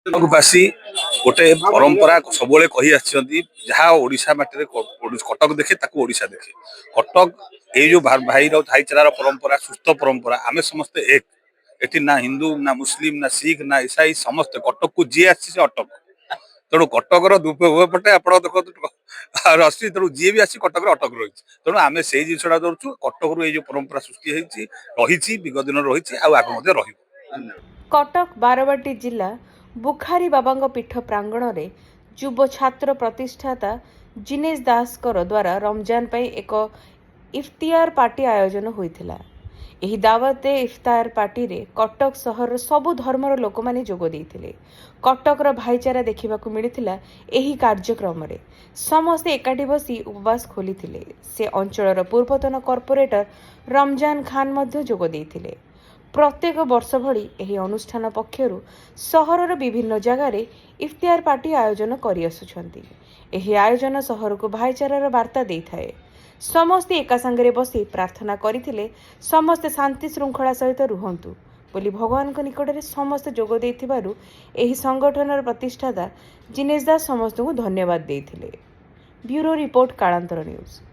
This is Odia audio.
ବାସୀ ଗୋଟେ ପରମ୍ପରା ସବୁବେଳେ କହି ଆସିଛନ୍ତି, ଯାହା ଓଡ଼ିଶା ମାଟିରେ କଟକ ଦେଖେ ତାକୁ ଓଡ଼ିଶା ଦେଖେ। କଟକ ଏଇ ଯୋଉ ଭାଇର ଭାଇଚାରାର ପରମ୍ପରା, ସୁସ୍ଥ ପରମ୍ପରା, ଆମେ ସମସ୍ତେ ଏକ। ଏଠି ନା ହିନ୍ଦୁ ନା ମୁସଲିମ ନା ଶିଖ ନା ଇସାଇ, ସମସ୍ତେ କଟକକୁ ଯିଏ ଆସିଛି ସେ ଅଟକ। ତେଣୁ କଟକର ଉଭୟ ପଟେ ଆପଣ ଦେଖନ୍ତୁ ରସି, ତେଣୁ ଯିଏ ବି ଆସି କଟକରେ ଅଟକ ରହିଛି। ତେଣୁ ଆମେ ସେଇ ଜିନିଷଟା ଧରୁଛୁ। କଟକରୁ ଏଇ ଯୋଉ ପରମ୍ପରା ସୃଷ୍ଟି ହେଇଛି, ରହିଛି, ବିଗତ ଦିନରେ ରହିଛି, ଆଉ ଆଗ ମଧ୍ୟ ରହିବ। କଟକ ବାରବାଟୀ ଜିଲ୍ଲା ବୁଖାରୀ ବାବାଙ୍କ ପୀଠ ପ୍ରାଙ୍ଗଣରେ ଯୁବ ଛାତ୍ର ପ୍ରତିଷ୍ଠାତା ଜିନେଶ ଦାସଙ୍କର ଦ୍ୱାରା ରମଜାନ ପାଇଁ ଏକ ଇଫ୍ତିଆର ପାର୍ଟି ଆୟୋଜନ ହୋଇଥିଲା। ଏହି ଦାୱତେ ଇଫ୍ତାର ପାର୍ଟିରେ କଟକ ସହରର ସବୁ ଧର୍ମର ଲୋକମାନେ ଯୋଗ ଦେଇଥିଲେ। କଟକର ଭାଇଚାରା ଦେଖିବାକୁ ମିଳିଥିଲା ଏହି କାର୍ଯ୍ୟକ୍ରମରେ। ସମସ୍ତେ ଏକାଠି ବସି ଉପବାସ ଖୋଲିଥିଲେ। ସେ ଅଞ୍ଚଳର ପୂର୍ବତନ କର୍ପୋରେଟର ରମଜାନ ଖାନ୍ ମଧ୍ୟ ଯୋଗ ଦେଇଥିଲେ। ପ୍ରତ୍ୟେକ ବର୍ଷ ଭଳି ଏହି ଅନୁଷ୍ଠାନ ପକ୍ଷରୁ ସହରର ବିଭିନ୍ନ ଜାଗାରେ ଇଫ୍ତିଆର ପାର୍ଟି ଆୟୋଜନ କରିଆସୁଛନ୍ତି। ଏହି ଆୟୋଜନ ସହରକୁ ଭାଇଚାରାର ବାର୍ତ୍ତା ଦେଇଥାଏ। ସମସ୍ତେ ଏକା ସାଙ୍ଗରେ ବସି ପ୍ରାର୍ଥନା କରିଥିଲେ ସମସ୍ତେ ଶାନ୍ତି ଶୃଙ୍ଖଳା ସହିତ ରୁହନ୍ତୁ ବୋଲି ଭଗବାନଙ୍କ ନିକଟରେ ସମସ୍ତେ ଯୋଗ ଦେଇଥିବାରୁ ଏହି ସଂଗଠନର ପ୍ରତିଷ୍ଠାତା ଜିନେଶ ଦାସ ସମସ୍ତଙ୍କୁ ଧନ୍ୟବାଦ ଦେଇଥିଲେ। Bureau report, Kalantar news.